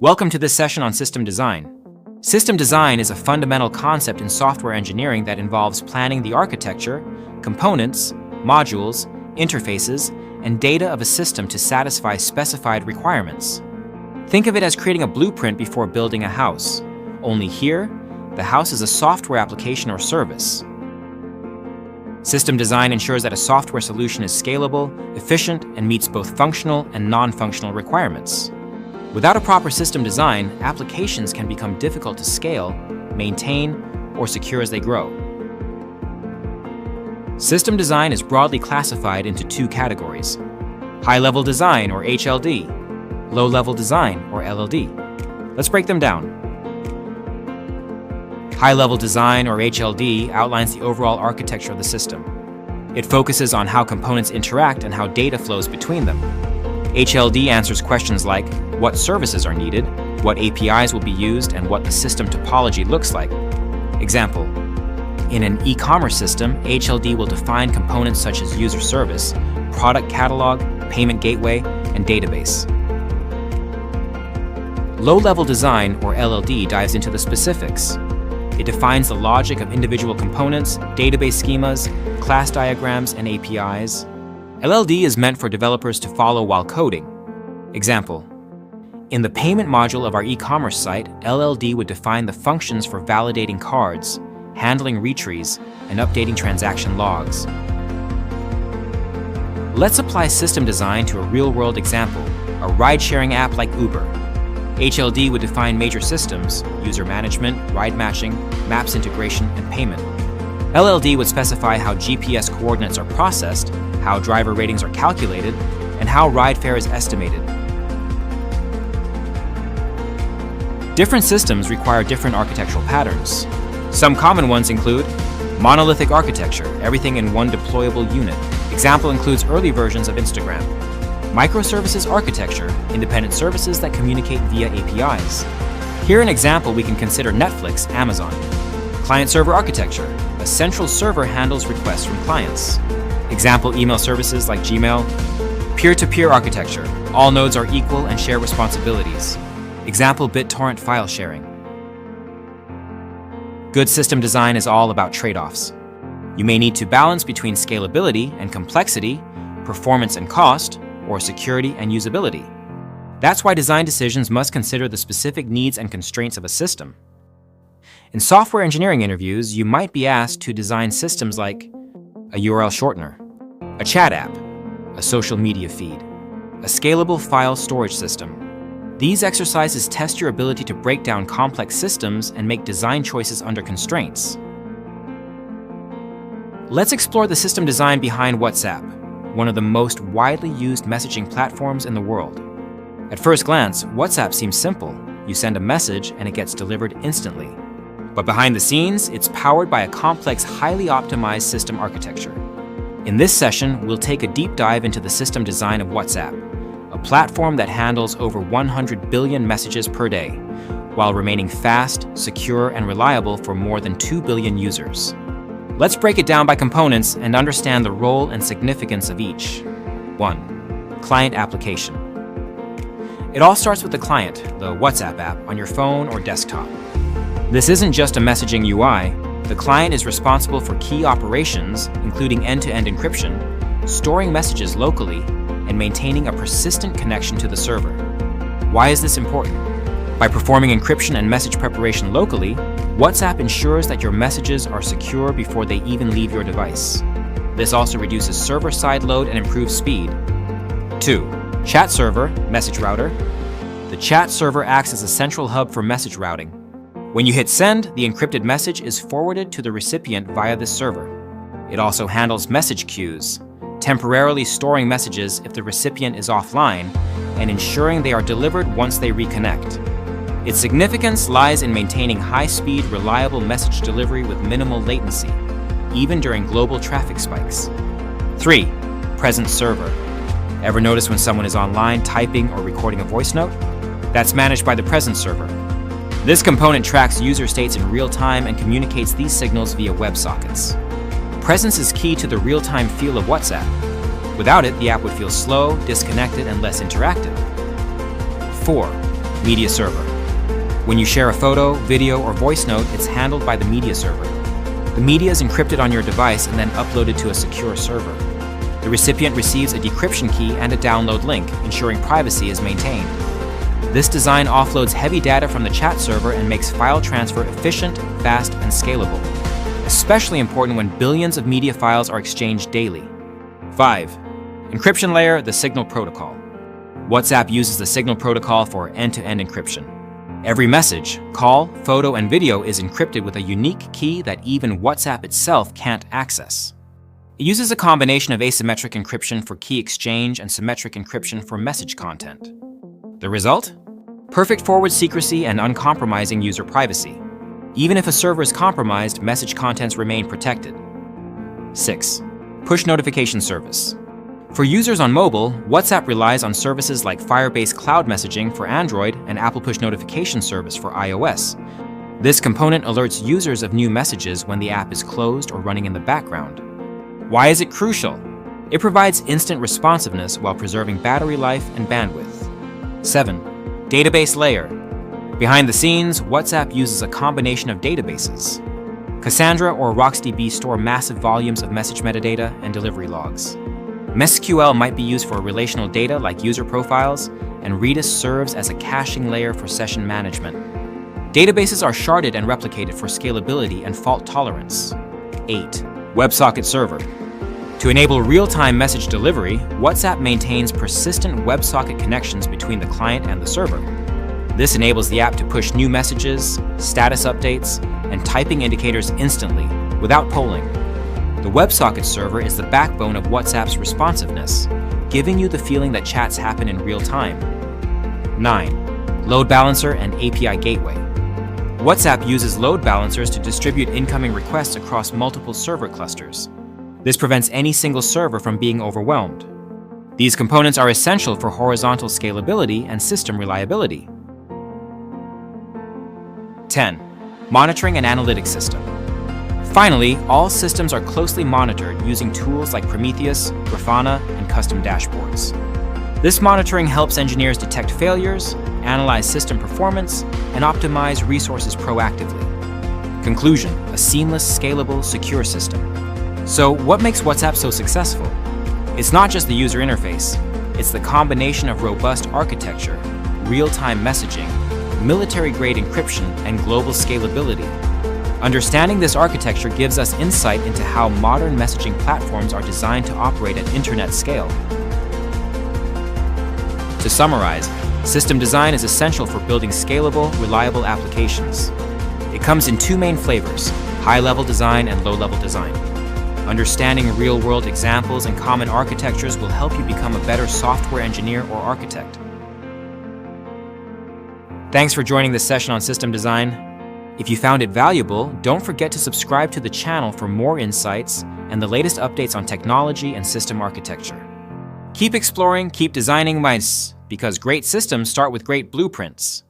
Welcome to this session on system design. System design is a fundamental concept in software engineering that involves planning the architecture, components, modules, interfaces, and data of a system to satisfy specified requirements. Think of it as creating a blueprint before building a house. Only here, the house is a software application or service. System design ensures that a software solution is scalable, efficient, and meets both functional and non-functional requirements. Without a proper system design, applications can become difficult to scale, maintain, or secure as they grow. System design is broadly classified into two categories: high-level design, or HLD, low-level design, or LLD. Let's break them down. High-level design, or HLD, outlines the overall architecture of the system. It focuses on how components interact and how data flows between them. HLD answers questions like what services are needed, what APIs will be used, and what the system topology looks like. Example: in an e-commerce system, HLD will define components such as user service, product catalog, payment gateway, and database. Low-level design, or LLD, dives into the specifics. It defines the logic of individual components, database schemas, class diagrams, and APIs. LLD is meant for developers to follow while coding. Example: in the payment module of our e-commerce site, LLD would define the functions for validating cards, handling retries, and updating transaction logs. Let's apply system design to a real-world example, a ride-sharing app like Uber. HLD would define major systems: user management, ride matching, maps integration, and payment. LLD would specify how GPS coordinates are processed, how driver ratings are calculated, and how ride fare is estimated. Different systems require different architectural patterns. Some common ones include monolithic architecture, everything in one deployable unit. Example includes early versions of Instagram. Microservices architecture, independent services that communicate via APIs. Here an example we can consider Netflix, Amazon. Client-server architecture, a central server handles requests from clients. Example email services like Gmail. Peer-to-peer architecture, all nodes are equal and share responsibilities. Example BitTorrent file sharing. Good system design is all about trade-offs. You may need to balance between scalability and complexity, performance and cost, or security and usability. That's why design decisions must consider the specific needs and constraints of a system. In software engineering interviews, you might be asked to design systems like a URL shortener, a chat app, a social media feed, a scalable file storage system. These exercises test your ability to break down complex systems and make design choices under constraints. Let's explore the system design behind WhatsApp, one of the most widely used messaging platforms in the world. At first glance, WhatsApp seems simple. You send a message and it gets delivered instantly. But behind the scenes, it's powered by a complex, highly optimized system architecture. In this session, we'll take a deep dive into the system design of WhatsApp, a platform that handles over 100 billion messages per day, while remaining fast, secure, and reliable for more than 2 billion users. Let's break it down by components and understand the role and significance of each. 1. Client application. It all starts with the client, the WhatsApp app, on your phone or desktop. This isn't just a messaging UI. The client is responsible for key operations, including end-to-end encryption, storing messages locally, and maintaining a persistent connection to the server. Why is this important? By performing encryption and message preparation locally, WhatsApp ensures that your messages are secure before they even leave your device. This also reduces server-side load and improves speed. 2. Chat server, message router. The chat server acts as a central hub for message routing. When you hit send, the encrypted message is forwarded to the recipient via this server. It also handles message queues, temporarily storing messages if the recipient is offline and ensuring they are delivered once they reconnect. Its significance lies in maintaining high-speed, reliable message delivery with minimal latency, even during global traffic spikes. 3. Presence server. Ever notice when someone is online typing or recording a voice note? That's managed by the presence server. This component tracks user states in real time and communicates these signals via WebSockets. Presence is key to the real-time feel of WhatsApp. Without it, the app would feel slow, disconnected, and less interactive. 4. Media server. When you share a photo, video, or voice note, it's handled by the media server. The media is encrypted on your device and then uploaded to a secure server. The recipient receives a decryption key and a download link, ensuring privacy is maintained. This design offloads heavy data from the chat server and makes file transfer efficient, fast, and scalable. Especially important when billions of media files are exchanged daily. 5. Encryption layer, the signal protocol. WhatsApp uses the signal protocol for end-to-end encryption. Every message, call, photo, and video is encrypted with a unique key that even WhatsApp itself can't access. It uses a combination of asymmetric encryption for key exchange and symmetric encryption for message content. The result? Perfect forward secrecy and uncompromising user privacy. Even if a server is compromised, message contents remain protected. 6. Push notification service. For users on mobile, WhatsApp relies on services like Firebase Cloud Messaging for Android and Apple Push Notification Service for iOS. This component alerts users of new messages when the app is closed or running in the background. Why is it crucial? It provides instant responsiveness while preserving battery life and bandwidth. 7. Database layer. Behind the scenes, WhatsApp uses a combination of databases. Cassandra or RocksDB store massive volumes of message metadata and delivery logs. MessSQL might be used for relational data like user profiles, and Redis serves as a caching layer for session management. Databases are sharded and replicated for scalability and fault tolerance. 8. WebSocket server. To enable real-time message delivery, WhatsApp maintains persistent WebSocket connections between the client and the server. This enables the app to push new messages, status updates, and typing indicators instantly, without polling. The WebSocket server is the backbone of WhatsApp's responsiveness, giving you the feeling that chats happen in real time. 9. Load balancer and API gateway. WhatsApp uses load balancers to distribute incoming requests across multiple server clusters. This prevents any single server from being overwhelmed. These components are essential for horizontal scalability and system reliability. 10. Monitoring and analytics system. Finally, all systems are closely monitored using tools like Prometheus, Grafana, and custom dashboards. This monitoring helps engineers detect failures, analyze system performance, and optimize resources proactively. Conclusion: a seamless, scalable, secure system. So, what makes WhatsApp so successful? It's not just the user interface, it's the combination of robust architecture, real-time messaging, military-grade encryption, and global scalability. Understanding this architecture gives us insight into how modern messaging platforms are designed to operate at internet scale. To summarize, system design is essential for building scalable, reliable applications. It comes in two main flavors: high-level design and low-level design. Understanding real-world examples and common architectures will help you become a better software engineer or architect. Thanks for joining this session on system design. If you found it valuable, don't forget to subscribe to the channel for more insights and the latest updates on technology and system architecture. Keep exploring, keep designing, because great systems start with great blueprints.